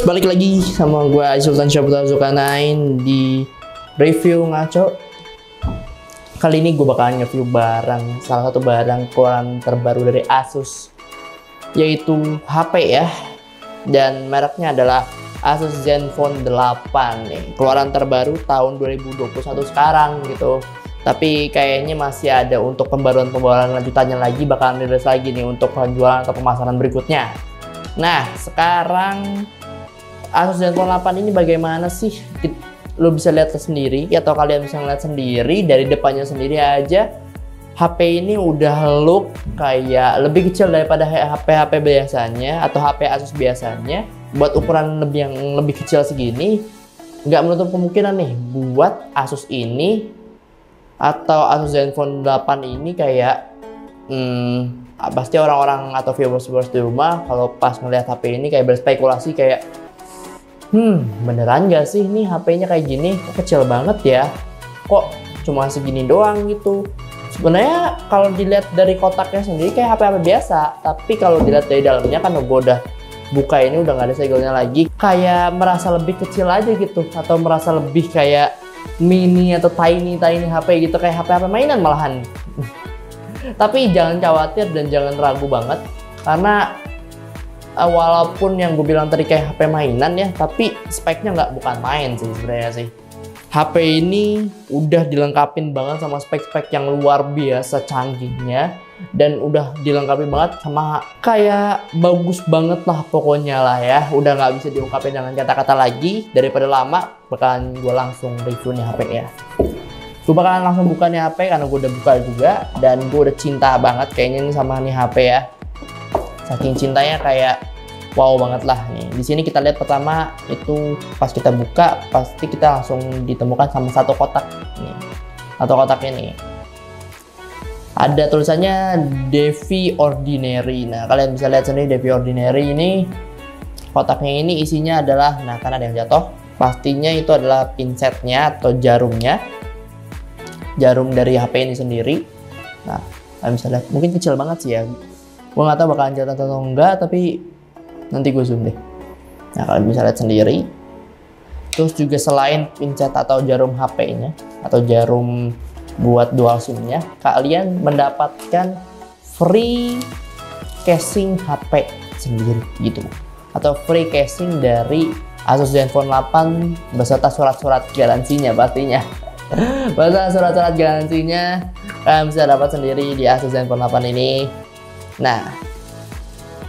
Balik lagi sama gue Sultan Syahputra Zulkarnain di review ngaco. Kali ini gue bakalan nge-review salah satu barang keluaran terbaru dari Asus, yaitu HP ya. Dan mereknya adalah Asus Zenfone 8 nih, keluaran terbaru tahun 2021 sekarang gitu. Tapi kayaknya masih ada untuk pembaruan lanjutannya lagi, bakalan rilis lagi nih untuk penjualan atau pemasaran berikutnya. Nah, sekarang Asus Zenfone 8 ini bagaimana sih? Lo bisa lihat sendiri atau kalian bisa lihat sendiri dari depannya sendiri aja. HP ini udah look kayak lebih kecil daripada HP biasanya atau HP Asus biasanya. Buat ukuran yang lebih kecil segini, nggak menutup kemungkinan nih buat Asus ini atau Asus Zenfone 8 ini kayak pasti orang-orang atau viewers di rumah kalau pas ngeliat HP ini kayak berspekulasi kayak beneran gak sih nih HP-nya kayak gini? Kok kecil banget ya? Kok cuma segini doang gitu? Sebenarnya kalau dilihat dari kotaknya sendiri kayak HP biasa, tapi kalau dilihat dari dalamnya kan gue udah buka ini udah nggak ada segelnya lagi, kayak merasa lebih kecil aja gitu, atau merasa lebih kayak mini atau tiny HP gitu, kayak HP mainan malahan. Tapi jangan khawatir dan jangan ragu banget, karena walaupun yang gue bilang tadi kayak HP mainan ya, tapi speknya bukan main sih sebenarnya sih. HP ini udah dilengkapin banget sama spek-spek yang luar biasa canggihnya, dan udah dilengkapi banget sama kayak bagus banget lah pokoknya lah ya. Udah nggak bisa diungkapin dengan kata-kata lagi. Daripada lama, bakalan gue langsung review nih HP ya. Gue bakalan langsung buka nih HP karena gue udah buka juga, dan gue udah cinta banget kayaknya nih sama nih HP ya. Saking cintanya kayak wow banget lah nih. Di sini kita lihat pertama itu pas kita buka pasti kita langsung ditemukan sama satu kotak nih. Satu kotak ini ada tulisannya Devi Ordinary. Nah, kalian bisa lihat sendiri Devi Ordinary ini kotaknya ini isinya adalah, nah karena ada yang jatuh, pastinya itu adalah pinsetnya atau jarumnya. Jarum dari HP ini sendiri. Nah, kalian bisa lihat, mungkin kecil banget sih ya. Gue nggak tahu bakalan jatuh atau enggak, tapi nanti gue zoom deh. Nah, kalian bisa lihat sendiri. Terus juga selain pincet atau jarum HP-nya atau jarum buat dual SIM-nya, kalian mendapatkan free casing HP sendiri gitu. Atau free casing dari Asus Zenfone 8 beserta surat-surat garansinya pastinya. Beserta surat-surat garansinya kalian bisa dapat sendiri di Asus Zenfone 8 ini. Nah,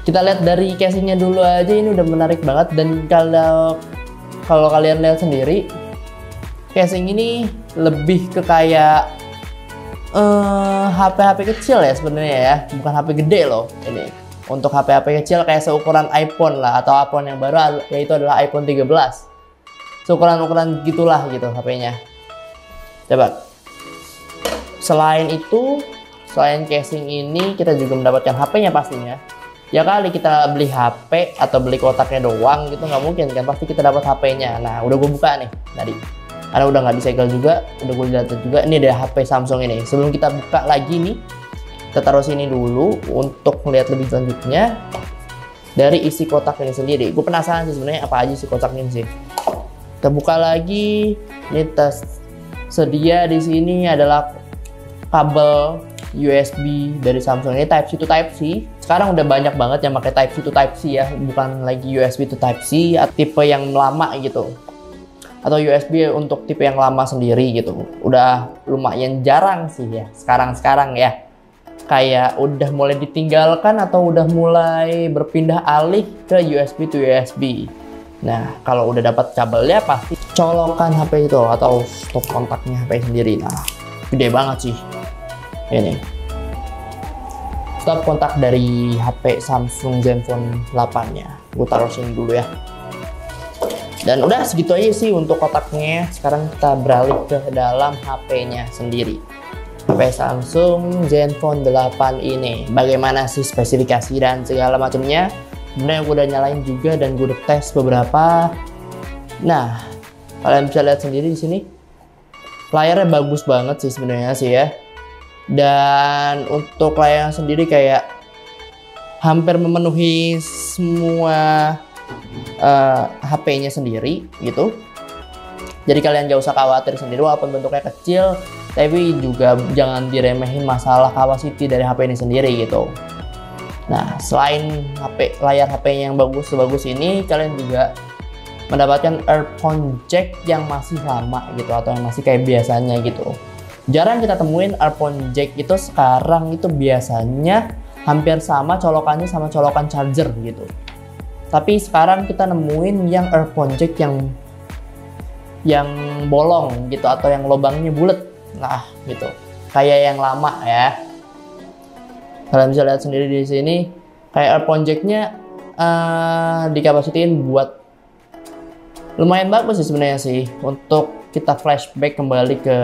kita lihat dari casingnya dulu aja, ini udah menarik banget. Dan kalau kalian lihat sendiri, casing ini lebih ke kayak HP kecil ya sebenarnya ya, bukan HP gede loh ini. Untuk HP kecil kayak seukuran iPhone lah, atau iPhone yang baru yaitu adalah iPhone 13. Seukuran gitulah gitu HP-nya. Coba. Selain itu, selain casing ini kita juga mendapatkan HP-nya pastinya. Ya kali kita beli HP atau beli kotaknya doang gitu nggak mungkin kan, pasti kita dapat HP-nya. Nah, udah gue buka nih tadi, karena udah nggak disegel juga, udah gue lihat juga. Ini ada HP Samsung ini. Sebelum kita buka lagi nih, kita taruh sini dulu untuk melihat lebih selanjutnya dari isi kotak ini sendiri. Gue penasaran sih sebenarnya apa aja sih kotak ini sih. Kita buka lagi. Ini sedia di sini adalah kabel USB dari Samsung ini, Type-C to Type-C. Sekarang udah banyak banget yang pakai Type-C to Type-C ya, bukan lagi USB to Type-C tipe yang lama gitu, atau USB untuk tipe yang lama sendiri gitu. Udah lumayan jarang sih ya sekarang ya, kayak udah mulai ditinggalkan atau udah mulai berpindah alih ke USB to USB. Nah, kalau udah dapat kabelnya pasti colokan HP itu atau stop kontaknya HP sendiri. Nah, gede banget sih ini stop kontak dari HP Samsung Zenfone 8 nya. Gue taruh sini dulu ya. Dan udah segitu aja sih untuk kotaknya. Sekarang kita beralih ke dalam HP-nya sendiri. HP Samsung Zenfone 8 ini bagaimana sih spesifikasi dan segala macamnya. Sebenarnya gue udah nyalain juga dan gue udah tes beberapa. Nah, kalian bisa lihat sendiri di sini. Layarnya bagus banget sih sebenarnya sih ya. Dan untuk layarnya sendiri kayak hampir memenuhi semua HP-nya sendiri gitu. Jadi kalian gak usah khawatir sendiri walaupun bentuknya kecil, tapi juga jangan diremehin masalah capacity dari HP ini sendiri gitu. Nah, selain layar HP yang bagus ini, kalian juga mendapatkan earphone jack yang masih lama gitu, atau yang masih kayak biasanya gitu. Jarang kita temuin earphone jack itu sekarang itu biasanya hampir sama colokannya sama colokan charger gitu. Tapi sekarang kita nemuin yang earphone jack yang bolong gitu, atau yang lubangnya bulat. Nah, gitu. Kayak yang lama ya. Kalian bisa lihat sendiri di sini, kayak earphone jack-nya dikapasitin buat lumayan bagus sih sebenarnya sih, untuk kita flashback kembali ke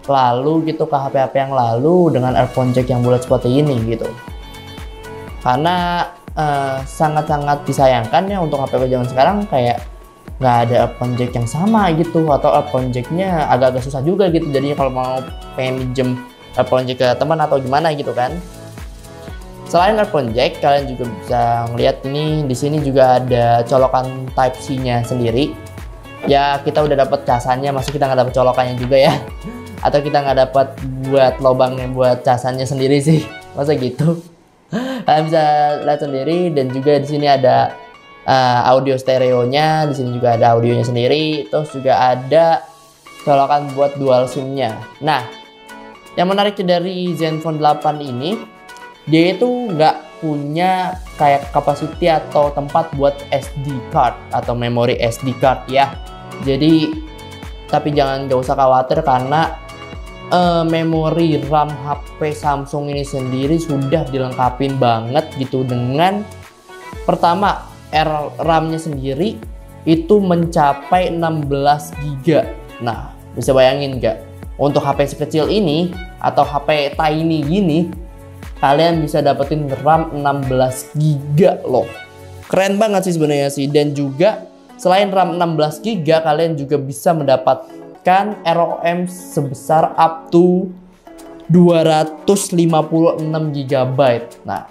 lalu gitu, ke HP-HP yang lalu dengan earphone jack yang bulat seperti ini gitu. Karena sangat-sangat disayangkan ya untuk HP zaman sekarang kayak nggak ada earphone jack yang sama gitu, atau earphone jack-nya agak-agak susah juga gitu. Jadi kalau mau pengen minjem earphone jack ke teman atau gimana gitu kan. Selain earphone jack, kalian juga bisa ngeliat ini di sini juga ada colokan Type C-nya sendiri. Ya kita udah dapat casannya, masih kita nggak dapat colokannya juga ya. Atau kita nggak dapat buat lubangnya buat casannya sendiri sih, masa gitu. Kalian bisa lihat sendiri, dan juga di sini ada audio stereonya, di sini juga ada audionya sendiri, terus juga ada colokan buat dual SIM-nya. Nah, yang menarik dari Zenfone 8 ini, dia itu nggak punya kayak capacity atau tempat buat SD card atau memori SD card ya. Jadi, tapi gak usah khawatir karena memori RAM HP Samsung ini sendiri sudah dilengkapin banget gitu, dengan pertama RAM-nya sendiri itu mencapai 16 GB. Nah, bisa bayangin nggak? Untuk HP sekecil ini atau HP tiny gini, kalian bisa dapetin RAM 16 GB loh. Keren banget sih sebenarnya sih. Dan juga selain RAM 16 GB, kalian juga bisa mendapatkan ROM sebesar up to 256 GB. Nah,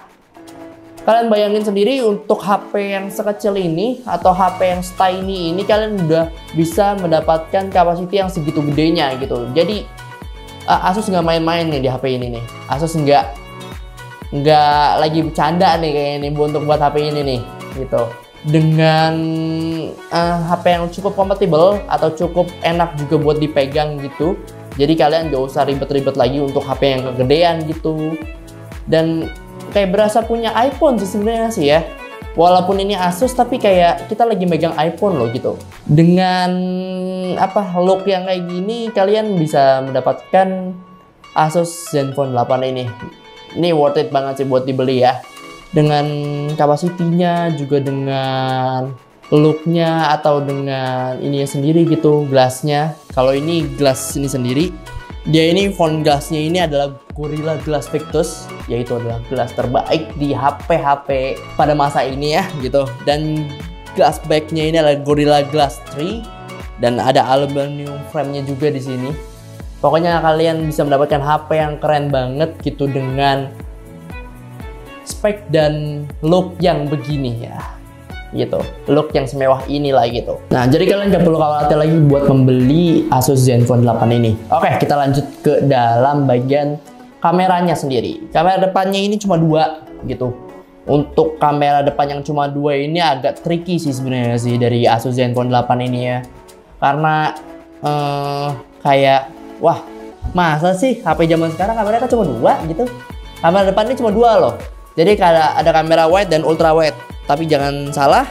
kalian bayangin sendiri untuk HP yang sekecil ini atau HP yang tiny ini, kalian udah bisa mendapatkan kapasiti yang segitu gedenya gitu. Jadi Asus nggak main-main nih di HP ini nih. Asus nggak lagi bercanda nih kayak ini untuk buat HP ini nih gitu. Dengan HP yang cukup kompatibel atau cukup enak juga buat dipegang gitu. Jadi kalian nggak usah ribet-ribet lagi untuk HP yang kegedean gitu. Dan kayak berasa punya iPhone sih sebenarnya sih ya. Walaupun ini Asus, tapi kayak kita lagi megang iPhone loh gitu. Dengan look yang kayak gini, kalian bisa mendapatkan Asus Zenfone 8 ini. Ini worth it banget sih buat dibeli ya. Dengan kapasitinya, juga dengan looknya atau dengan ininya sendiri gitu, glassnya. Kalau ini glass ini sendiri, dia ini font glassnya ini adalah Gorilla Glass Victus, yaitu adalah glass terbaik di HP-HP pada masa ini ya gitu. Dan glass backnya ini adalah Gorilla Glass 3 dan ada aluminium frame-nya juga di sini. Pokoknya kalian bisa mendapatkan HP yang keren banget gitu dengan spek dan look yang begini ya. Gitu, look yang semewah inilah gitu. Nah, jadi kalian gak perlu khawatir lagi buat membeli Asus Zenfone 8 ini. Oke, kita lanjut ke dalam bagian kameranya sendiri. Kamera depannya ini cuma 2 gitu. Untuk kamera depan yang cuma 2 ini agak tricky sih sebenarnya sih dari Asus Zenfone 8 ini ya. Karena kayak wah, masa sih HP zaman sekarang kameranya kan cuma 2 gitu. Kamera depan ini cuma 2 loh. Jadi ada kamera wide dan ultra wide. Tapi jangan salah,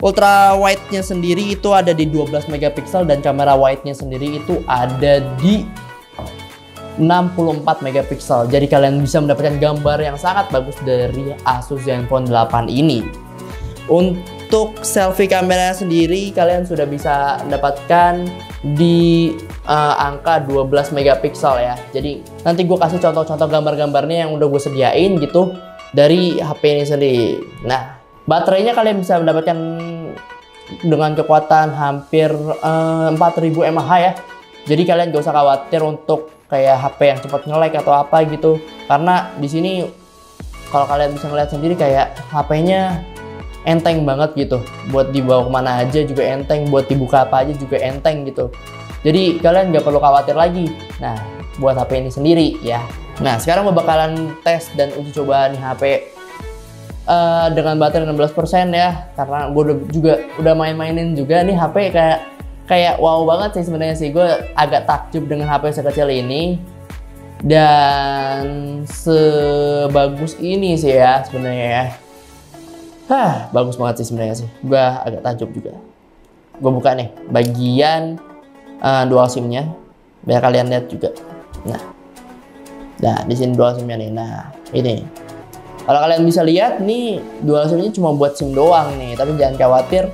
ultra wide-nya sendiri itu ada di 12 megapiksel dan kamera wide-nya sendiri itu ada di 64 megapiksel. Jadi kalian bisa mendapatkan gambar yang sangat bagus dari Asus Zenfone 8 ini. Untuk selfie kamera sendiri kalian sudah bisa mendapatkan di angka 12 megapiksel ya. Jadi nanti gue kasih contoh-contoh gambar-gambarnya yang udah gue sediain gitu dari HP ini sendiri. Nah, baterainya kalian bisa mendapatkan dengan kekuatan hampir 4000 mAh ya. Jadi kalian gak usah khawatir untuk kayak HP yang cepat nge-lag atau apa gitu. Karena di sini kalau kalian bisa ngeliat sendiri kayak HP-nya enteng banget gitu. Buat dibawa kemana aja juga enteng, buat dibuka apa aja juga enteng gitu. Jadi kalian nggak perlu khawatir lagi. Nah, buat HP ini sendiri ya. Nah, sekarang gue bakalan tes dan uji coba nih HP dengan baterai 16% ya. Karena gue udah main-mainin juga nih HP kayak wow banget sih sebenarnya sih. Gue agak takjub dengan HP sekecil ini dan sebagus ini sih ya sebenarnya ya. Bagus banget sih sebenarnya sih. Gue agak takjub juga. Gue buka nih bagian dual SIM-nya biar kalian lihat juga. Nah, di sini dual SIM-nya nih. Nah, ini. Kalau kalian bisa lihat nih, dual SIM-nya cuma buat SIM doang nih, tapi jangan khawatir.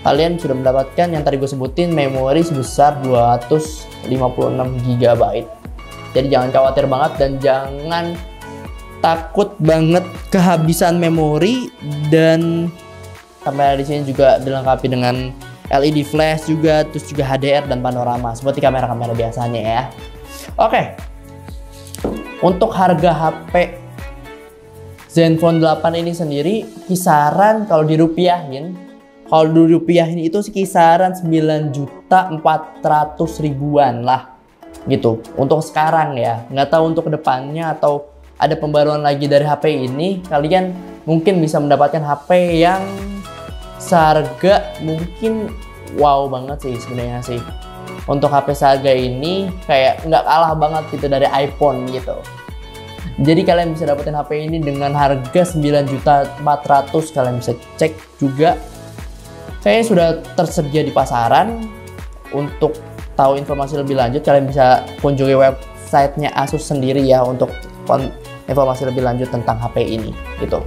Kalian sudah mendapatkan yang tadi gue sebutin, memori sebesar 256 GB. Jadi jangan khawatir banget dan jangan takut banget kehabisan memori, dan kamera di sini juga dilengkapi dengan LED flash juga, terus juga HDR dan panorama seperti kamera-kamera biasanya ya. Oke. Untuk harga HP Zenfone 8 ini sendiri kisaran kalau dirupiahin itu kisaran 9.400.000-an lah gitu untuk sekarang ya. Nggak tahu untuk kedepannya atau ada pembaruan lagi dari HP ini, kalian mungkin bisa mendapatkan HP yang seharga mungkin wow banget sih sebenarnya sih. Untuk HP seharga ini kayak nggak kalah banget gitu dari iPhone gitu. Jadi kalian bisa dapetin HP ini dengan harga 9.400.000. Kalian bisa cek juga. Kayaknya sudah tersedia di pasaran. Untuk tahu informasi lebih lanjut, kalian bisa kunjungi websitenya Asus sendiri ya untuk informasi lebih lanjut tentang HP ini gitu.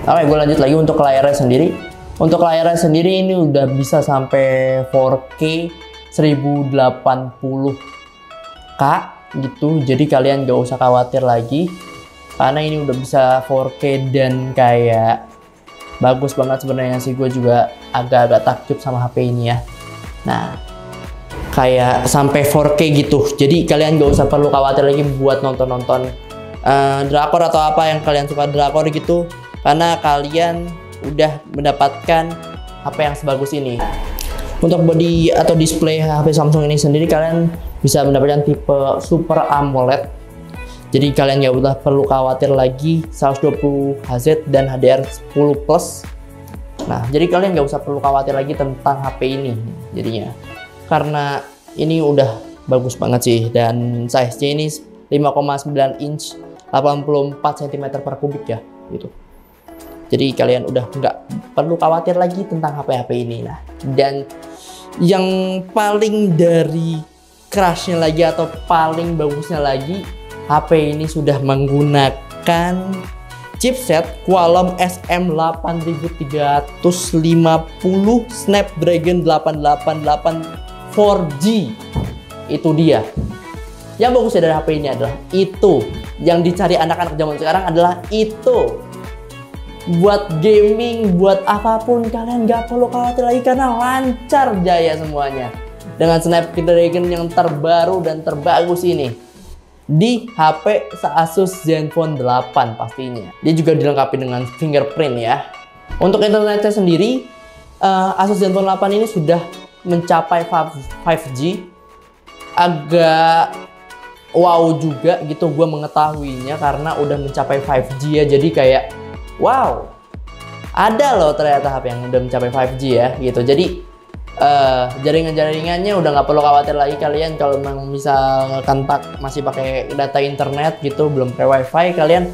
Oke, gue lanjut lagi untuk layarnya sendiri. Untuk layarnya sendiri ini udah bisa sampai 4K 1080p gitu. Jadi kalian gak usah khawatir lagi karena ini udah bisa 4K dan kayak bagus banget sebenarnya sih. Gue juga agak-agak takjub sama HP ini ya. Nah, kayak sampai 4K gitu. Jadi kalian gak usah perlu khawatir lagi buat nonton-nonton drakor atau apa yang kalian suka drakor gitu, karena kalian udah mendapatkan HP yang sebagus ini. Untuk body atau display HP Samsung ini sendiri kalian bisa mendapatkan tipe Super AMOLED. Jadi kalian nggak perlu khawatir lagi 120 Hz dan HDR10+. Nah, jadi kalian nggak usah perlu khawatir lagi tentang HP ini jadinya. Karena ini udah bagus banget sih, dan size-nya ini 5,9 inch 84 cm3 ya gitu. Jadi kalian udah nggak perlu khawatir lagi tentang HP-HP ini lah. Dan yang paling dari crushnya lagi atau paling bagusnya lagi, HP ini sudah menggunakan chipset Qualcomm SM8350 Snapdragon 888 4G. Itu dia. Yang bagusnya dari HP ini adalah itu. Yang dicari anak-anak zaman sekarang adalah itu. Buat gaming, buat apapun kalian nggak perlu khawatir lagi karena lancar jaya semuanya. Dengan Snapdragon yang terbaru dan terbagus ini di HP Asus Zenfone 8 pastinya. Dia juga dilengkapi dengan fingerprint ya. Untuk internetnya sendiri, Asus Zenfone 8 ini sudah mencapai 5G. Agak wow juga gitu gue mengetahuinya karena udah mencapai 5G ya. Jadi kayak wow, ada loh ternyata HP yang udah mencapai 5G ya gitu. Jadi jaringan-jaringannya udah nggak perlu khawatir lagi kalian kalau misalkan masih pakai data internet gitu, belum pakai wifi, kalian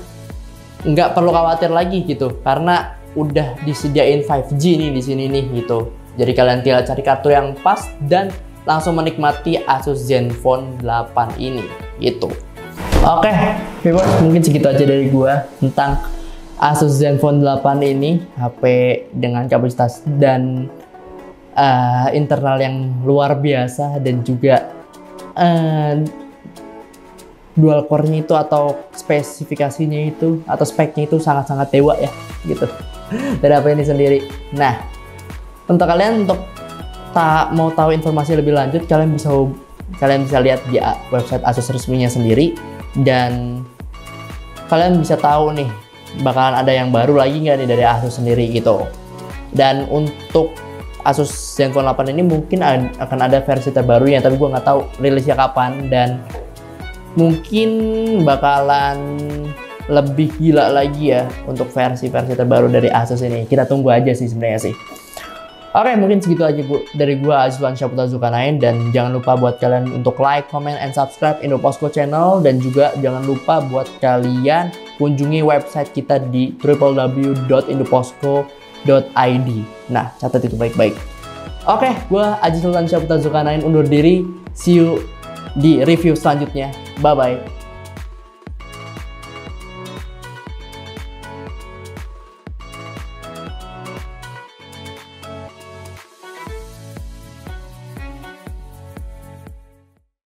nggak perlu khawatir lagi gitu karena udah disediain 5G nih di sini nih gitu. Jadi kalian tinggal cari kartu yang pas dan langsung menikmati Asus Zenfone 8 ini gitu. Oke, viewers, mungkin segitu aja dari gua tentang Asus Zenfone 8 ini, HP dengan kapasitas dan internal yang luar biasa dan juga dual core-nya itu atau spesifikasinya itu atau speknya itu sangat-sangat dewa ya gitu dari HP ini sendiri. Nah, untuk kalian mau tahu informasi lebih lanjut, kalian bisa lihat di website Asus resminya sendiri, dan kalian bisa tahu nih bakalan ada yang baru lagi nggak nih dari Asus sendiri gitu. Dan untuk Asus Zenfone 8 ini mungkin akan ada versi terbarunya, tapi gue nggak tahu rilisnya kapan, dan mungkin bakalan lebih gila lagi ya untuk versi-versi terbaru dari Asus ini. Kita tunggu aja sih sebenarnya sih. Oke, mungkin segitu aja dari gue Azwan Syaputra Zulkarnain, dan jangan lupa buat kalian untuk like, comment, and subscribe Indoposko channel, dan juga jangan lupa buat kalian kunjungi website kita di www.indoposko.id. Nah, catat itu baik-baik. Oke, gue Aji Sultan Syaputra Zulkarnain undur diri. See you di review selanjutnya. Bye-bye.